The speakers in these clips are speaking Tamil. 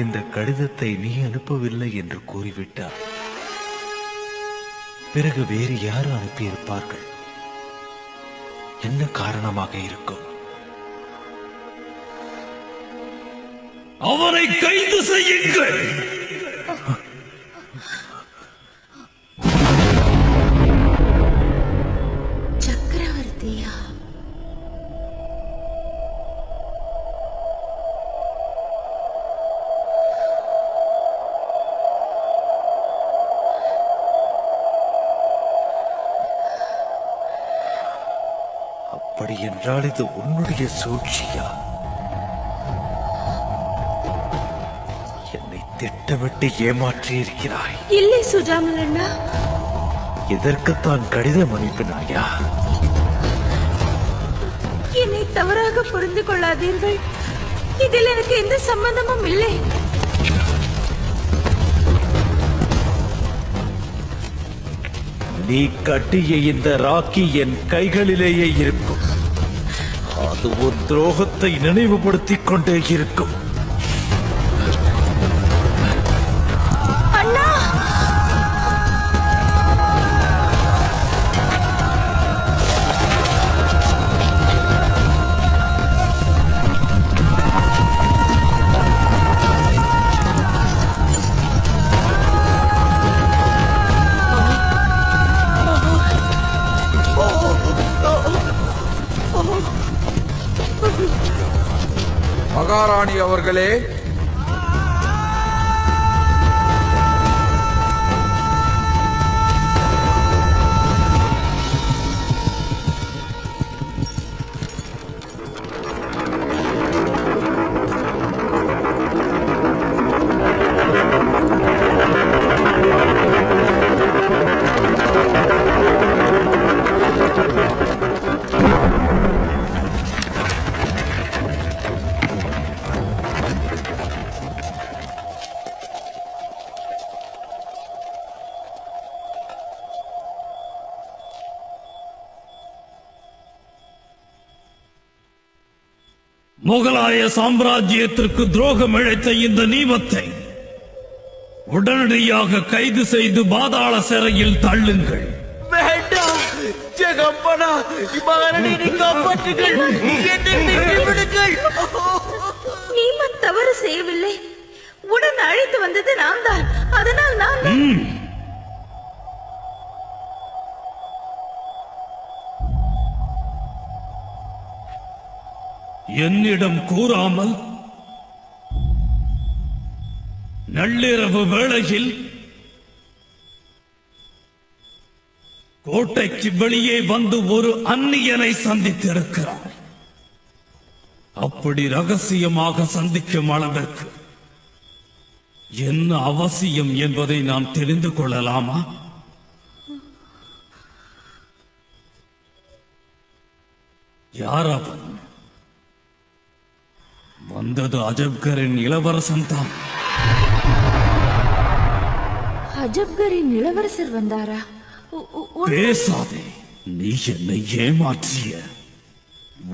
இந்த கடிதத்தை நீ அனுப்பவில்லை என்று கூறிவிட்டார். பிறகு வேறு யாரும் அனுப்பியிருப்பார்கள்? என்ன காரணமாக இருக்கும்? அவரை கைது செய்யுங்கள். சக்கரவர்த்தியா? அப்படி என்றால் இது உன்னுடைய சூழ்ச்சியா? என்னை திட்டமிட்டு ஏமாற்றி இருக்கிறாய். இல்லை சுஜாமல் அண்ணா. இதற்குத்தான் கடிதம் அனுப்பினாயா? என்னை தவறாக புரிந்து கொள்ளாதீர்கள். இதில் எனக்கு எந்த சம்பந்தமும் இல்லை. நீ கட்டிய இந்த ராக்கி என் கைகளிலேயே இருக்கும். அது ஒரு துரோகத்தை நினைவுபடுத்திக் கொண்டே இருக்கும். அண்ணா! மகாராணி அவர்களே, முகலாய சாம்ராஜ்யத்திற்கு துரோகம் இழைத்த இந்த நீமத்தை உடனடியாக கைது செய்து பாதாள சிறையில் தள்ளுங்கள். வேண்டாம் ஜெகம்பனா, மகாராணியை காப்பாற்றுங்கள். என்னை விடுங்கள். நீமத் தவறு செய்யவில்லை. உடன் அழைத்து வந்தது நான் தான். அதனால் நான் என்னிடம் கூறாமல் நள்ளிரவு வேளையில் கோட்டைக்கு வெளியே வந்து ஒரு அந்நியனை சந்தித்திருக்கிறார். அப்படி ரகசியமாக சந்திக்கும் அளவிற்கு என்ன அவசியம் என்பதை நான் தெரிந்து கொள்ளலாமா? யார் அவன்? வந்தது அஜப்கரின் இளவரசன் தான். அஜப்கரின் இளவரசர் வந்தாரா? பேசாதே. நீ என்னை ஏமாற்றிய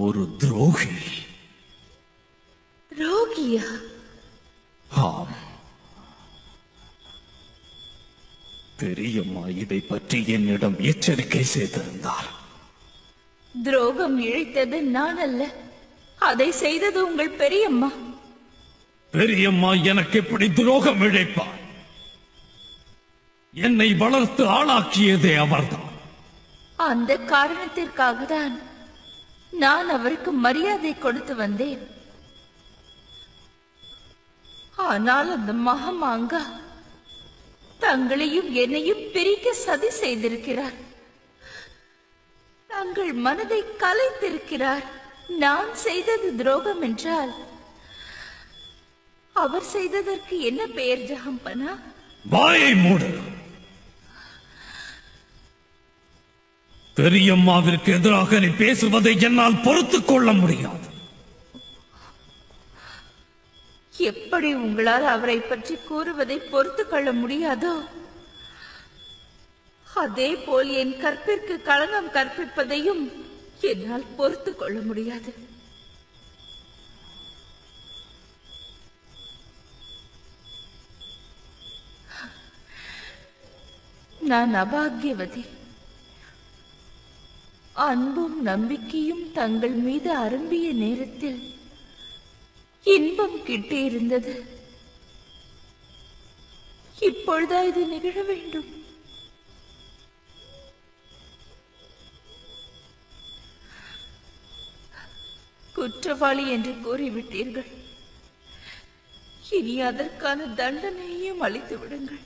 ஒரு துரோகி. துரோகியா? ஆம். பெரியம்மா இதை பற்றி என்னிடம் எச்சரிக்கை செய்திருந்தார். துரோகம் இழைத்தது நான் அல்ல, அதை செய்தது உங்கள் பெரியம்மா. பெரியம்மா எனக்கு எப்படி துரோகம் இழைப்பார்? என்னை வளர்த்து ஆளாக்கியதே அவர்தான். அந்த காரணத்திற்காக தான் நான் அவருக்கு மரியாதை கொடுத்து வந்தேன். ஆனால் அந்த மகமாங்கா தங்களையும் என்னையும் பிரிக்க சதி செய்திருக்கிறார். தங்கள் மனதை கலைத்திருக்கிறார். நான் செய்தது துரோகம் என்றால் அவர் செய்ததற்கு என்ன பெயர் ஜஹம்பனா? வாயை மூடு. பெரியம்மாவிற்கு எதிராக நீ பேசுவதை என்னால் பொறுத்துக் கொள்ள முடியாது. எப்படி உங்களால் அவரை பற்றி கூறுவதை பொறுத்துக் கொள்ள முடியாதோ, அதே போல் என் கற்பிற்கு களங்கம் கற்பிப்பதையும் என்னால் பொறுத்துக் கொள்ள முடியாது. நான் அபாகியவதி. அன்பும் நம்பிக்கையும் தங்கள் மீது அரும்பிய நேரத்தில் இன்பம் கிட்டியிருந்தது. இப்பொழுதா இது நிகழ வேண்டும்? குற்றவாளி என்று கூறிவிட்டீர்கள். இனி அதற்கான தண்டனையையும் அளித்து விடுங்கள்.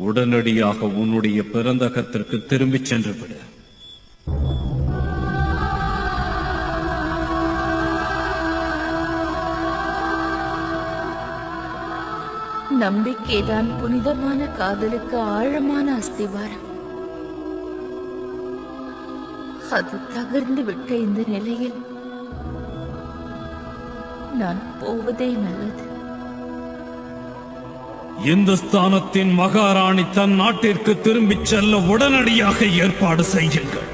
உடனடியாக உன்னுடைய பிறந்தகத்திற்கு திரும்பிச் சென்று விடு. நம்பிக்கைதான் புனிதமான காதலுக்கு ஆழமான அஸ்திவாரம். அது தகர்ந்து விட்ட இந்த நிலையில் நான் போவதே நல்லது. இந்துஸ்தானத்தின் மகாராணி தன் நாட்டிற்கு திரும்பிச் செல்ல உடனடியாக ஏற்பாடு செய்யுங்கள்.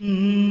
Mm-hmm.